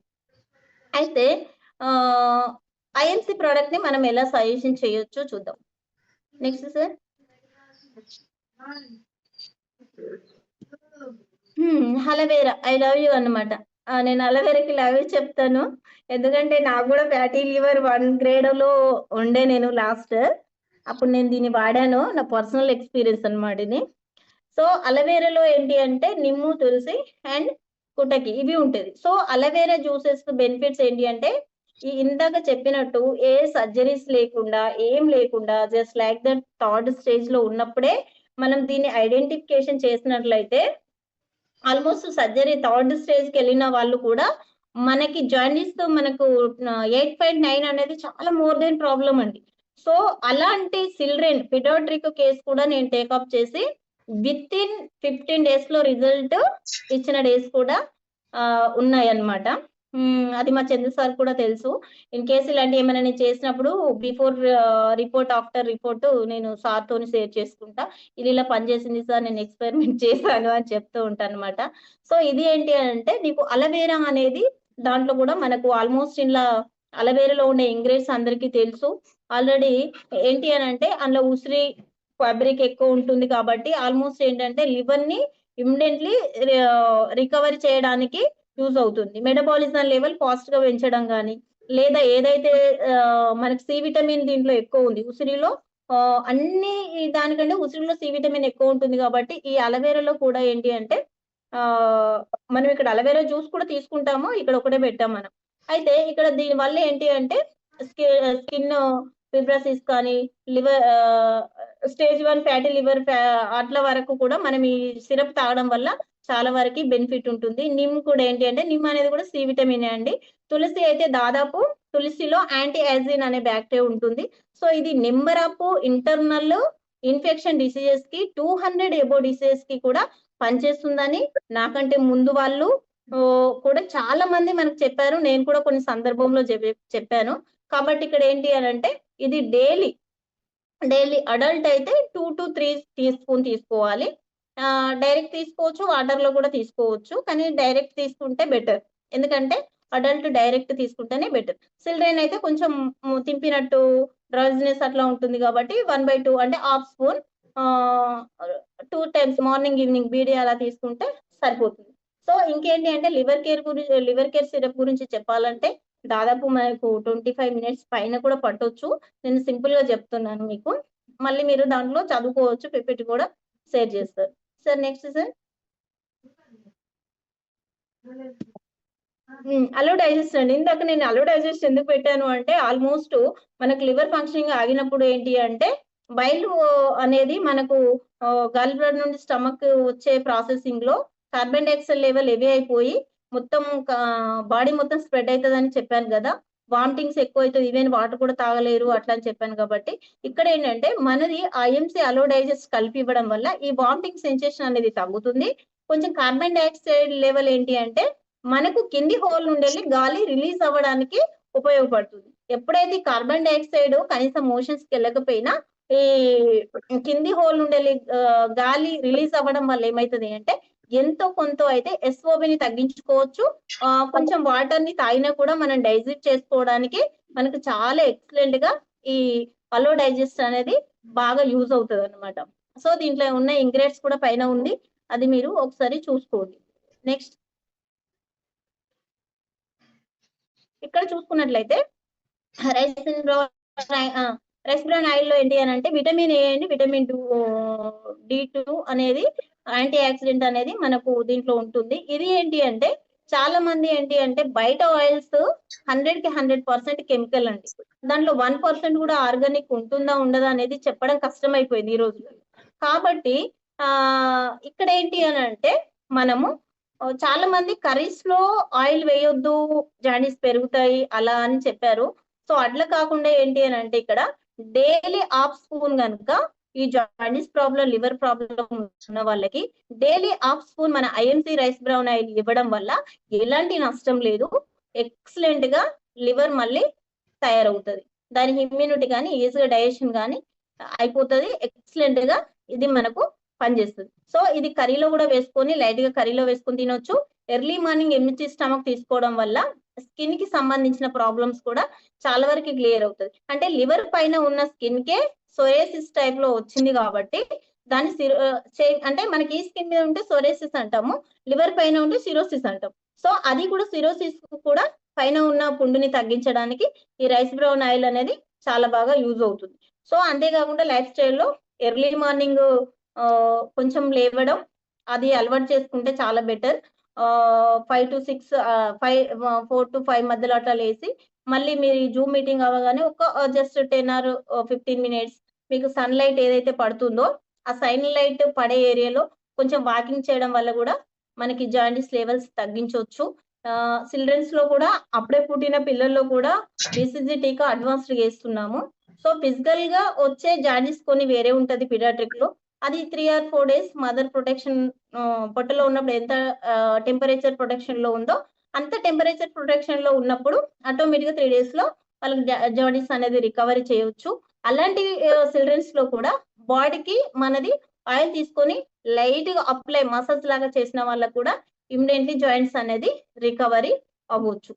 అయితే ఐఎంసీ ప్రోడక్ట్ ని మనం ఎలా సజెషన్ చేయొచ్చో చూద్దాం. Next sir. Aloe vera I love you అన్నమాట. నేను అలవేరాకి లవ్ యూ చెప్తాను, ఎందుకంటే నాకు కూడా ఫ్యాటీ లివర్ 1 grade లో ఉండే నేను లాస్ట్, అప్పుడు నేను దీన్ని వాడాను, నా పర్సనల్ ఎక్స్పీరియన్స్ అన్నమాట ఇది. సో అలవేరాలో ఏంటి అంటే నిమ్ము, తులసి అండ్ కుటకి ఇవి ఉంటుంది. సో అలవేరా జ్యూసెస్ బెనిఫిట్స్ ఏంటి అంటే ఇందాక చెప్పినట్టు ఏ సర్జరీస్ లేకుండా ఏం లేకుండా just like that third stage లో ఉన్నప్పుడే మనం దీన్ని ఐడెంటిఫికేషన్ చేసినట్లయితే ఆల్మోస్ట్ సర్జరీ థర్డ్ స్టేజ్ కి వెళ్ళిన వాళ్ళు కూడా మనకి జాయిండిస్ తో మనకు 8.9 అనేది చాలా మోర్ దెన్ ప్రాబ్లం అండి. సో అలాంటి చిల్డ్రన్ పిడియాట్రిక్ కేసు కూడా నేను టేకప్ చేసి విత్ ఇన్ 15 days లో రిజల్ట్ ఇచ్చిన డేస్ కూడా ఉన్నాయి అన్నమాట. అది మా చంద్ర సార్ కూడా తెలుసు. ఇన్ కేసు ఇలాంటి ఏమైనా నేను చేసినప్పుడు బిఫోర్ రిపోర్ట్ ఆఫ్టర్ రిపోర్ట్ నేను సార్ తోని షేర్ చేసుకుంటా, ఇది ఇలా పనిచేసింది సార్, నేను ఎక్స్పెరిమెంట్ చేశాను అని చెప్తూ ఉంటాను అనమాట. సో ఇది ఏంటి అంటే నీకు అలవేరా అనేది దాంట్లో కూడా మనకు ఆల్మోస్ట్ ఇలా అలవేరాలో ఉండే ఇంగ్రీడియంట్స్ అందరికీ తెలుసు ఆల్రెడీ. ఏంటి అని అంటే అందులో ఉసిరి ఫ్యాబ్రిక్ ఎక్కువ ఉంటుంది కాబట్టి ఆల్మోస్ట్ ఏంటంటే లివర్ ని ఇమ్మీడియట్లీ రికవరీ చేయడానికి యూజ్ అవుతుంది. మెటబాలిజం లెవెల్ ఫాస్ట్ గా పెంచడం కానీ, లేదా ఏదైతే మనకి సి విటమిన్ దీంట్లో ఎక్కువ ఉంది ఉసిరిలో, అన్ని దానికంటే ఉసిరిలో సి విటమిన్ ఎక్కువ ఉంటుంది కాబట్టి ఈ అలవేరాలో కూడా ఏంటి అంటే మనం ఇక్కడ అలవేరా జ్యూస్ కూడా తీసుకుంటాము, ఇక్కడ ఒకటే పెట్టాం మనం. అయితే ఇక్కడ దీని వల్ల ఏంటి అంటే స్కిన్ ఫిబ్రసిస్ కానీ లివర్ స్టేజ్ 1 ఫ్యాటీ లివర్ అట్ల వరకు కూడా మనం ఈ సిరప్ తాగడం వల్ల చాలా వరకు బెనిఫిట్ ఉంటుంది. నిమ్ కూడా ఏంటి అంటే నిమ్ అనేది కూడా సి విటమిన్ అండి. తులసి అయితే దాదాపు తులసిలో యాంటీ యాజిన్ అనే బ్యాక్టీరియా ఉంటుంది. సో ఇది number of internal infection diseases కి 200 ఎబో డిసీజెస్ కి కూడా పనిచేస్తుందని నాకంటే ముందు వాళ్ళు కూడా చాలా మంది మనకు చెప్పారు, నేను కూడా కొన్ని సందర్భంలో చెప్పాను. కాబట్టి ఇక్కడ ఏంటి అని అంటే ఇది డైలీ అడల్ట్ అయితే 2 to 3 teaspoon తీసుకోవాలి. డైరెక్ట్ తీసుకోవచ్చు, వాటర్ లో కూడా తీసుకోవచ్చు, కానీ డైరెక్ట్ తీసుకుంటే బెటర్, ఎందుకంటే అడల్ట్ డైరెక్ట్ తీసుకుంటేనే బెటర్. చిల్డ్రన్ అయితే కొంచెం తింపినట్టు డ్రౌజినెస్ అట్లా ఉంటుంది కాబట్టి 1/2 అంటే half spoon 2 times morning evening బీడీ అలా తీసుకుంటే సరిపోతుంది. సో ఇంకేంటి అంటే లివర్ కేర్ సిరప్ గురించి చెప్పాలంటే దాదాపు మనకు 25 minutes పైన కూడా పట్టొచ్చు. నేను సింపుల్ గా చెప్తున్నాను మీకు, మళ్ళీ మీరు దాంట్లో చదువుకోవచ్చు, పిపిటి కూడా షేర్ చేస్తారు. Sir next sir. అలో డైజెస్ట్ అండి. ఇందాక నేను అలో డైజెస్ట్ ఎందుకు పెట్టాను అంటే ఆల్మోస్ట్ మనకు లివర్ ఫంక్షనింగ్ ఆగినప్పుడు ఏంటి అంటే బైల్ అనేది మనకు గల్ బ్లడ్ నుండి స్టమక్ వచ్చే ప్రాసెసింగ్ లో కార్బన్ డైఆక్సైడ్ లెవెల్ హెవీ అయిపోయి మొత్తం బాడీ మొత్తం స్ప్రెడ్ అవుతుంది అని చెప్పాను కదా, వామిటింగ్స్ ఎక్కువ అవుతుంది, ఈవెన్ వాటర్ కూడా తాగలేరు అట్లా అని చెప్పాను. కాబట్టి ఇక్కడ ఏంటంటే మనది ఐఎంసీ అలో డైజెస్ట్ కలిపి ఇవ్వడం వల్ల ఈ వామిటింగ్ సెన్సేషన్ అనేది తగ్గుతుంది. కొంచెం కార్బన్ డైఆక్సైడ్ లెవెల్ ఏంటి అంటే మనకు కింది హోల్ నుండి వెళ్ళి గాలి రిలీజ్ అవ్వడానికి ఉపయోగపడుతుంది. ఎప్పుడైతే కార్బన్ డైఆక్సైడ్ కనీసం మోషన్స్ కి వెళ్ళకపోయినా ఈ కింది హోల్ నుండి వెళ్ళి గాలి రిలీజ్ అవ్వడం వల్ల ఏమైతుంది అంటే ఎంతో కొంత అయితే ఎస్ఓబిని తగ్గించుకోవచ్చు. కొంచెం వాటర్ ని తాగినా కూడా మనం డైజెస్ట్ చేసుకోవడానికి మనకు చాలా ఎక్సలెంట్ గా ఈ అలో డైజెస్ట్ అనేది బాగా యూజ్ అవుతుంది అనమాట. సో దీంట్లో ఉన్న ఇంగ్రీడియంట్స్ కూడా పైన ఉంది, అది మీరు ఒకసారి చూసుకోండి. నెక్స్ట్ ఇక్కడ చూసుకున్నట్లయితే రైస్ బ్రౌన్ ఆయిల్ లో ఏంటి అని అంటే vitamin A and vitamin D2 అనేది యాంటీ ఆక్సిడెంట్ అనేది మనకు దీంట్లో ఉంటుంది. ఇది ఏంటి అంటే చాలా మంది ఏంటి అంటే బయట ఆయిల్స్ 100కి 100% కెమికల్ అండి. దాంట్లో 1% కూడా ఆర్గానిక్ ఉంటుందా ఉండదా అనేది చెప్పడం కష్టం అయిపోయింది ఈ రోజుల్లో. కాబట్టి ఇక్కడ ఏంటి అని అంటే మనము చాలా మంది కర్రీస్ లో ఆయిల్ వేయొద్దు, జాండీస్ పెరుగుతాయి అలా అని చెప్పారు. సో అట్లా కాకుండా ఏంటి అని అంటే ఇక్కడ డైలీ హాఫ్ స్పూన్ కనుక ఈ జాండీస్ ప్రాబ్లం, లివర్ ప్రాబ్లం ఉన్న వాళ్ళకి డైలీ హాఫ్ స్పూన్ మన ఐఎంసీ రైస్ బ్రౌన్ ఆయిల్ ఇవ్వడం వల్ల ఎలాంటి నష్టం లేదు. ఎక్సలెంట్ గా లివర్ మళ్ళీ తయారవుతుంది, దాని ఇమ్యూనిటీ కానీ ఈజీగా డైజెషన్ కానీ అయిపోతుంది. ఎక్సలెంట్ గా ఇది మనకు పనిచేస్తుంది. సో ఇది కర్రీలో కూడా వేసుకొని లైట్ గా కర్రీలో వేసుకొని తినొచ్చు. ఎర్లీ మార్నింగ్ ఎంటీ స్టమక్ తీసుకోవడం వల్ల స్కిన్ కి సంబంధించిన ప్రాబ్లమ్స్ కూడా చాలా వరకు క్లియర్ అవుతుంది. అంటే లివర్ పైన ఉన్న స్కిన్ కే సోరేసిస్ టైప్ లో వచ్చింది కాబట్టి దాన్ని అంటే మనకి ఈ స్కిన్ మీద ఉంటే సోరేసిస్ అంటాము, లివర్ పైన ఉంటే సిరోసిస్ అంటాం. సో అది కూడా సిరోసిస్ కూడా పైన ఉన్న పుండుని తగ్గించడానికి ఈ రైస్ బ్రౌన్ ఆయిల్ అనేది చాలా బాగా యూజ్ అవుతుంది. సో అంతేకాకుండా లైఫ్ స్టైల్లో ఎర్లీ మార్నింగ్ కొంచెం లేవడం అది అలవాటు చేసుకుంటే చాలా బెటర్. 4 to 5 మధ్యలో అట్లా లేసి మళ్ళీ మీరు జూమ్ మీటింగ్ అవ్వగానే ఒక జస్ట్ 10 or 15 minutes మీకు సన్ లైట్ ఏదైతే పడుతుందో ఆ సన్ లైట్ పడే ఏరియాలో కొంచెం వాకింగ్ చేయడం వల్ల కూడా మనకి జాండీస్ లెవెల్స్ తగ్గించవచ్చు. చిల్డ్రన్స్ లో కూడా అప్పుడే పుట్టిన పిల్లల్లో కూడా BCG టీకా అడ్వాన్స్డ్ వేస్తున్నాము. సో ఫిజికల్ గా వచ్చే జాండీస్ కొన్ని వేరే ఉంటది పీడియాట్రిక్ లో, అది 3 or 4 days మదర్ ప్రొటెక్షన్ పొట్టలో ఉన్నప్పుడు ఎంత టెంపరేచర్ ప్రొటెక్షన్ లో ఉందో అంత టెంపరేచర్ ప్రొటెక్షన్ లో ఉన్నప్పుడు ఆటోమేటిక్ గా 3 days లో వాళ్ళకి జాండీస్ అనేది రికవరీ చేయవచ్చు. అలాంటి చిల్డ్రన్స్ లో కూడా బాడీకి మనది ఆయిల్ తీసుకొని లైట్ గా అప్లై మసాజ్ లాగా చేసిన వాళ్ళకు కూడా ఇమ్మీడియట్లీ జాయింట్స్ అనేది రికవరీ అవ్వచ్చు.